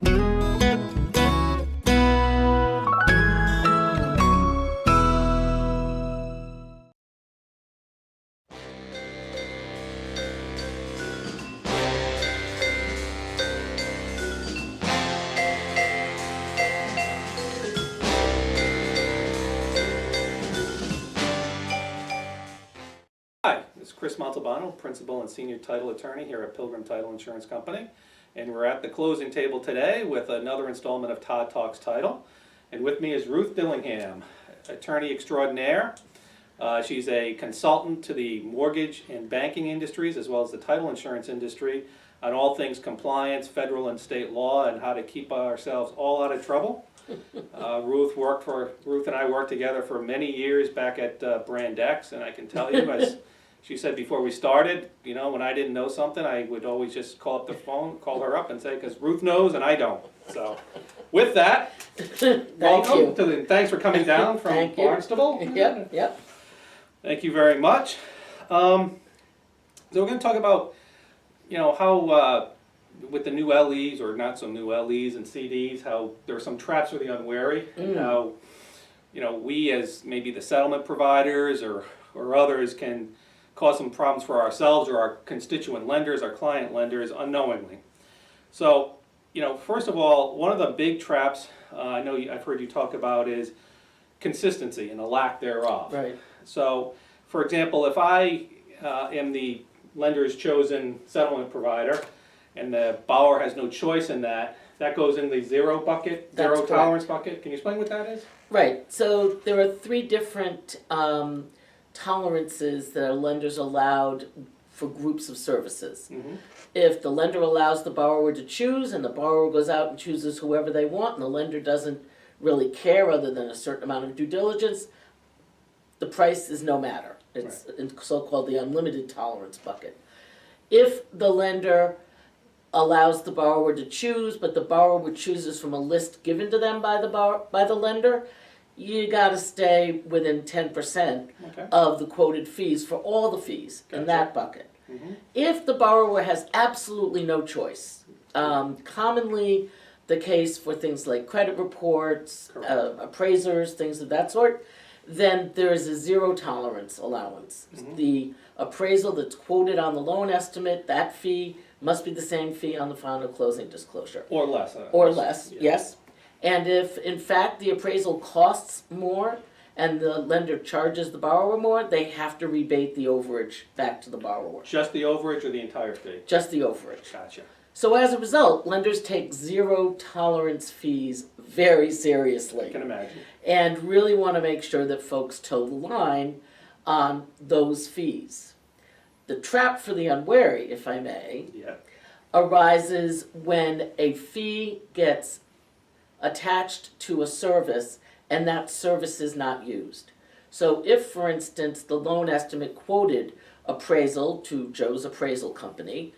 Hi, this is Chris Montalbano, Principal and Senior Title Attorney here at Pilgrim Title Insurance Company. And we're at the closing table today with another installment of TOD Talks Title. And with me is Ruth Dillingham, Attorney Extraordinaire. She's a consultant to the mortgage and banking industries as well as the title insurance industry on all things compliance, federal and state law, and how to keep ourselves all out of trouble. Ruth and I worked together for many years back at Brand X, and I can tell you, as she said before we started, you know, when I didn't know something, I would always just call up the phone, call her up and say, because Ruth knows and I don't. So with that, welcome to the, thanks for coming down from Barnstable. Yep. Thank you very much. So we're going to talk about, you know, how with the new LEs or not so new LEs and CDs, how there are some traps for the unwary, and how, you know, we as maybe the settlement providers or others can cause some problems for ourselves or our constituent lenders, our client lenders, unknowingly. So, you know, first of all, one of the big traps I know I've heard you talk about is consistency and the lack thereof. Right. So, for example, if I am the lender's chosen settlement provider and the borrower has no choice in that, that goes in the zero bucket, That's zero correct. tolerance bucket. Can you explain what that is? Right. So there are three different tolerances that are lenders allowed for groups of services. Mm-hmm. If the lender allows the borrower to choose and the borrower goes out and chooses whoever they want and the lender doesn't really care other than a certain amount of due diligence, the price is no matter. It's so-called the unlimited tolerance bucket. If the lender allows the borrower to choose, but the borrower chooses from a list given to them by the lender, you got to stay within 10% of the quoted fees for all the fees in that bucket. Mm-hmm. If the borrower has absolutely no choice, commonly the case for things like credit reports, appraisers, things of that sort, then there is a zero tolerance allowance. Mm-hmm. The appraisal that's quoted on the loan estimate, that fee must be the same fee on the final closing disclosure. Or less. Or less, yes. And if, in fact, the appraisal costs more and the lender charges the borrower more, they have to rebate the overage back to the borrower. Just the overage or the entire fee? Just the overage. Gotcha. So as a result, lenders take zero tolerance fees very seriously. I can imagine. And really want to make sure that folks toe the line on those fees. The trap for the unwary, if I may, arises when a fee gets attached to a service and that service is not used. So if, for instance, the loan estimate quoted appraisal to Joe's appraisal company,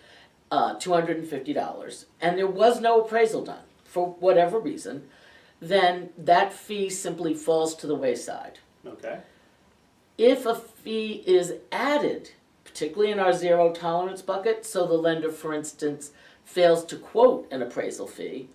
$250, and there was no appraisal done for whatever reason, then that fee simply falls to the wayside. Okay. If a fee is added, particularly in our zero tolerance bucket, so the lender, for instance, fails to quote an appraisal fee,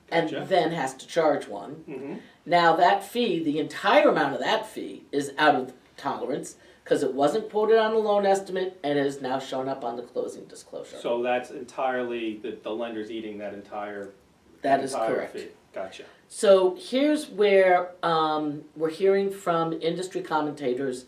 and then has to charge one. Mm-hmm. Now that fee, the entire amount of that fee is out of tolerance because it wasn't quoted on the loan estimate and has now shown up on the closing disclosure. So that's entirely, the lender's eating that entire That is correct. fee. Gotcha. So here's where we're hearing from industry commentators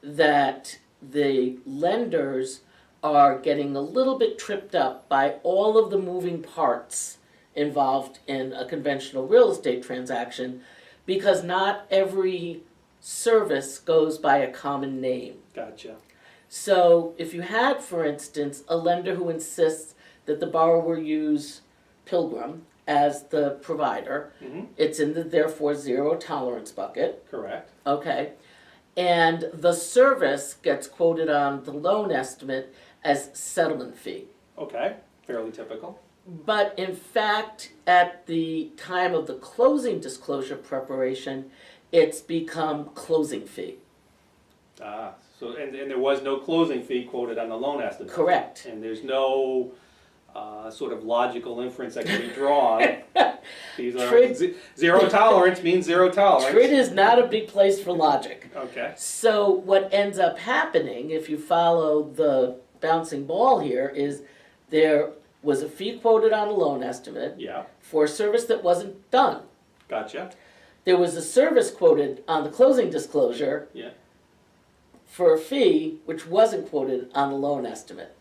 that the lenders are getting a little bit tripped up by all of the moving parts involved in a conventional real estate transaction because not every service goes by a common name. Gotcha. So if you had, for instance, a lender who insists that the borrower use Pilgrim as the provider, it's in the therefore zero tolerance bucket. Correct. Okay. And the service gets quoted on the loan estimate as settlement fee. Okay. Fairly typical. But in fact, at the time of the closing disclosure preparation, it's become closing fee. So and there was no closing fee quoted on the loan estimate. Correct. And there's no sort of logical inference that can be drawn These are Trid- zero tolerance means zero tolerance. TRID is not a big place for logic. Okay. So what ends up happening, if you follow the bouncing ball here, is there was a fee quoted on a loan estimate Yeah. for a service that wasn't done. Gotcha. There was a service quoted on the closing disclosure Yeah. for a fee which wasn't quoted on the loan estimate.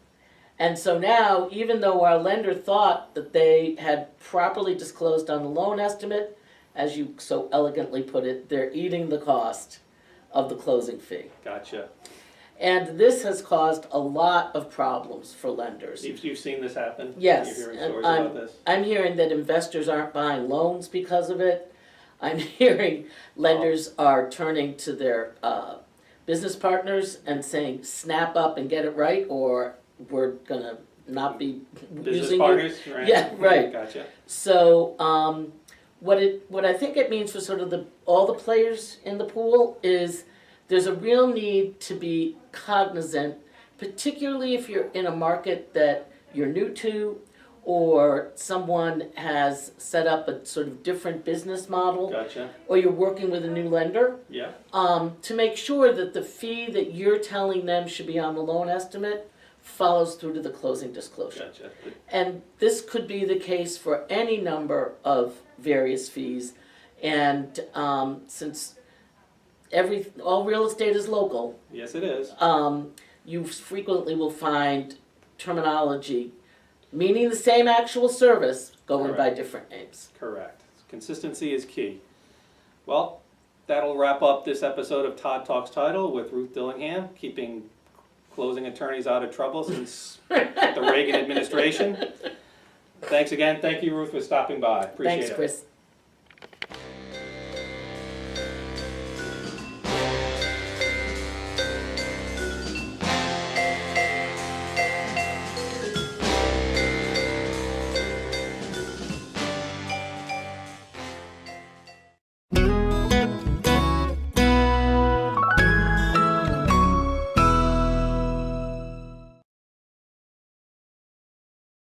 And so now, even though our lender thought that they had properly disclosed on the loan estimate, as you so elegantly put it, they're eating the cost of the closing fee. Gotcha. And this has caused a lot of problems for lenders. You've seen this happen? Yes, You're hearing and stories about this? I'm hearing that investors aren't buying loans because of it. I'm hearing lenders are turning to their business partners and saying, snap up and get it right, or we're gonna not be Business using you. partners, right? Yeah, right. Gotcha. So what I think it means for sort of all the players in the pool is there's a real need to be cognizant, particularly if you're in a market that you're new to, or someone has set up a sort of different business model, Gotcha. or you're working with a new lender, Yeah. to make sure that the fee that you're telling them should be on the loan estimate follows through to the closing disclosure. Gotcha. And this could be the case for any number of various fees. And since all real estate is local, Yes, it is. you frequently will find terminology meaning the same actual service going by different names. Correct. Consistency is key. Well, that'll wrap up this episode of Todd Talks Title with Ruth Dillingham, keeping closing attorneys out of trouble since the Reagan administration. Thanks again. Thank you, Ruth, for stopping by. Appreciate it. Thanks, Chris.